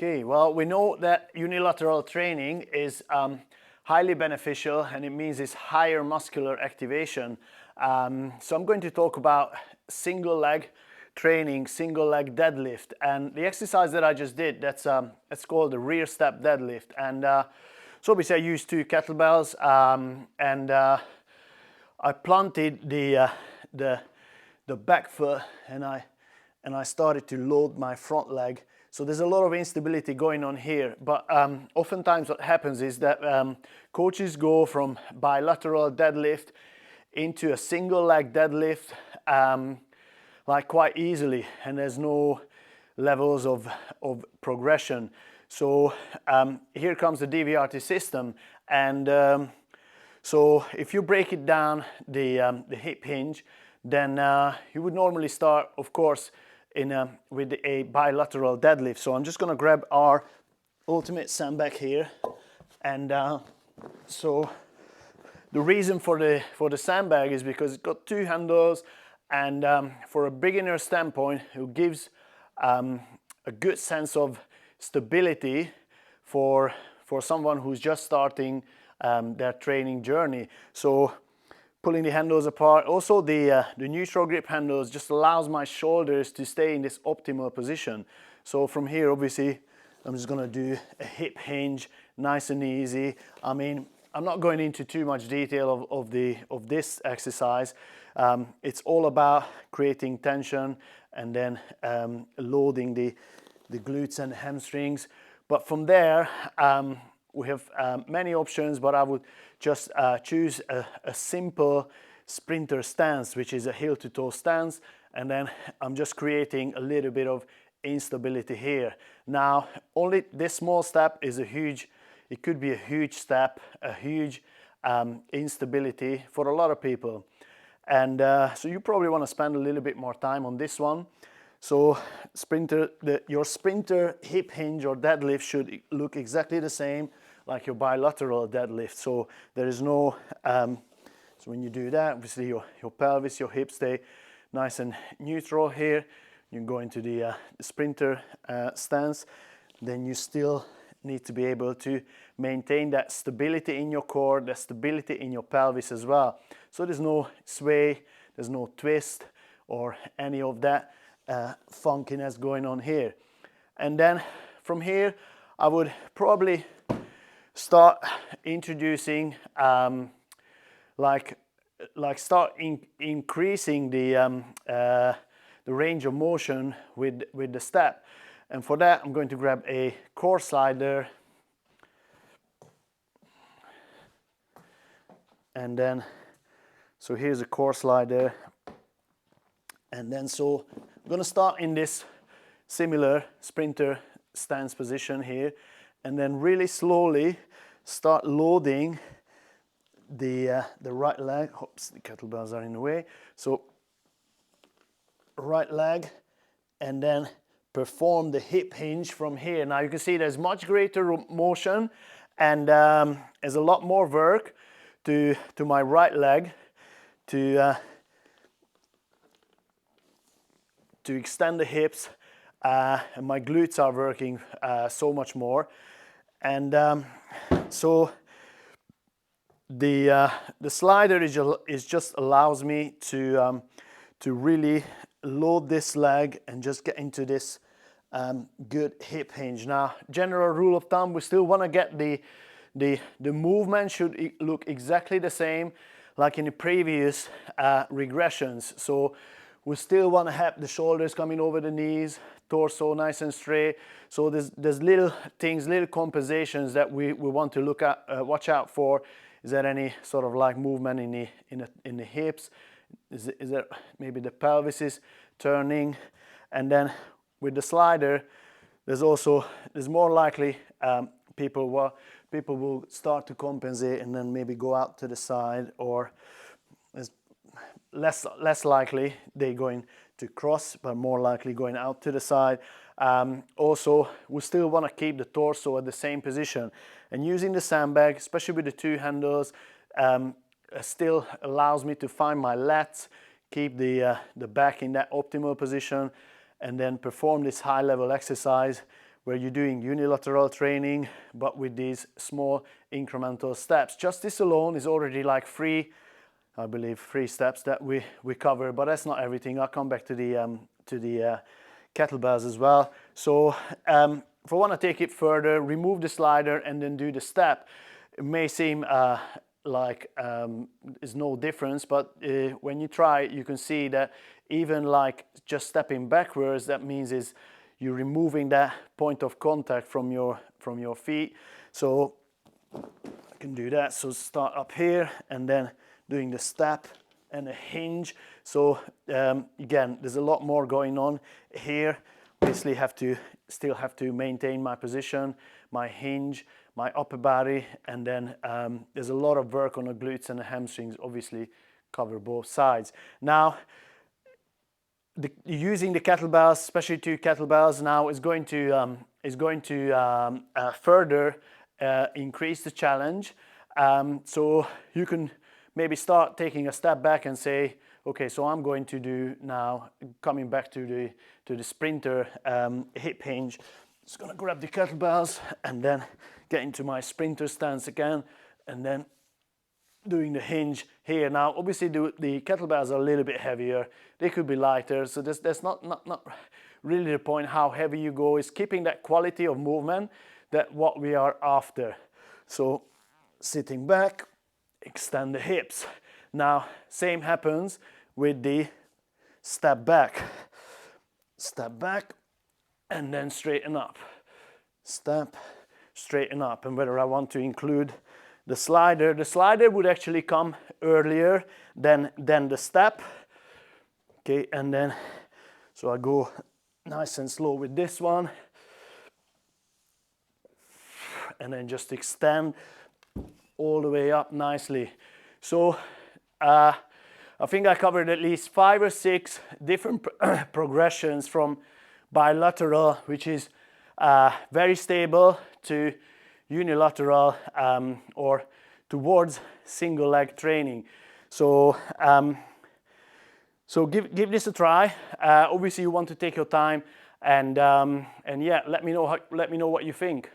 Okay, well, we know that unilateral training is highly beneficial, and it means it's higher muscular activation. So I'm going to talk about single leg training, single leg deadlift, and the exercise that I just did, that's it's called the rear step deadlift. And so obviously I used 2 kettlebells, and I planted the back foot, and I started to load my front leg. So there's a lot of instability going on here, but oftentimes what happens is that coaches go from bilateral deadlift into a single leg deadlift like quite easily, and there's no levels of progression. So here comes the DVRT system, and so if you break it down, the hip hinge, then you would normally start, of course, with a bilateral deadlift. So I'm just going to grab our ultimate sandbag here, and so the reason for the sandbag is because it's got 2 handles, and for a beginner standpoint, it gives a good sense of stability for someone who's just starting their training journey. So pulling the handles apart. Also the neutral grip handles just allows my shoulders to stay in this optimal position. So from here, obviously, I'm just gonna do a hip hinge, nice and easy. I mean, I'm not going into too much detail of this exercise. It's all about creating tension and then loading the glutes and hamstrings. But from there, we have many options, but I would just choose a simple sprinter stance, which is a heel to toe stance, and then I'm just creating a little bit of instability here. Now, only this small step is it could be a huge step, a huge instability for a lot of people. And so you probably want to spend a little bit more time on this one. So your sprinter hip hinge or deadlift should look exactly the same like your bilateral deadlift. So there is no, so when you do that, obviously your pelvis, your hips stay nice and neutral here. You go into the sprinter stance, then you still need to be able to maintain that stability in your core, that stability in your pelvis as well. So there's no sway, there's no twist or any of that funkiness going on here. And then from here, I would probably start introducing increasing the range of motion with the step. And for that, I'm going to grab a core slider, and then so here's a core slider, and then so I'm going to start in this similar sprinter stance position here, and then really slowly start loading the right leg. Oops, the kettlebells are in the way. So right leg, and then perform the hip hinge from here. Now you can see there's much greater motion, and there's a lot more work to my right leg to extend the hips, and my glutes are working so much more. And so the slider is just allows me to really load this leg and just get into this good hip hinge. Now, general rule of thumb, we still want to get the movement should look exactly the same like in the previous regressions. So we still want to have the shoulders coming over the knees, torso nice and straight. So there's little things, little compensations that we want to look at, watch out for. Is there any sort of like movement in the hips? Is there maybe the pelvis is turning? And then with the slider, there's more likely people will start to compensate and then maybe go out to the side, or it's less likely they're going to cross, but more likely going out to the side. Also, we still want to keep the torso at the same position, and using the sandbag, especially with the 2 handles, still allows me to find my lats, keep the back in that optimal position, and then perform this high level exercise where you're doing unilateral training, but with these small incremental steps. Just this alone is already like three steps that we cover, but that's not everything. I'll come back to the kettlebells as well. So if I want to take it further, remove the slider and then do the step. It may seem like there's no difference, but when you try it, you can see that even like just stepping backwards, that means is you're removing that point of contact from your feet. So I can do that. So start up here and then doing the step and a hinge. So again, there's a lot more going on here. Basically still have to maintain my position, my hinge, my upper body, and then there's a lot of work on the glutes and the hamstrings, obviously cover both sides. Now, using the kettlebells, especially 2 kettlebells now, is going to further increase the challenge. So you can maybe start taking a step back and say, okay, so I'm going to do now, coming back to the sprinter hip hinge. Just gonna grab the kettlebells and then get into my sprinter stance again, and then doing the hinge here. Now, obviously the kettlebells are a little bit heavier. They could be lighter, so that's not really the point how heavy you go. Is keeping that quality of movement, that what we are after. So sitting back, extend the hips. Now, same happens with the step back, and then straighten up. Step, straighten up. And whether I want to include the slider would actually come earlier than the step. Okay, and then, so I go nice and slow with this one. And then just extend all the way up nicely. So I think I covered at least 5 or 6 different progressions from bilateral, which is very stable, to unilateral or towards single leg training. So so give this a try. Obviously you want to take your time, and yeah, let me know what you think.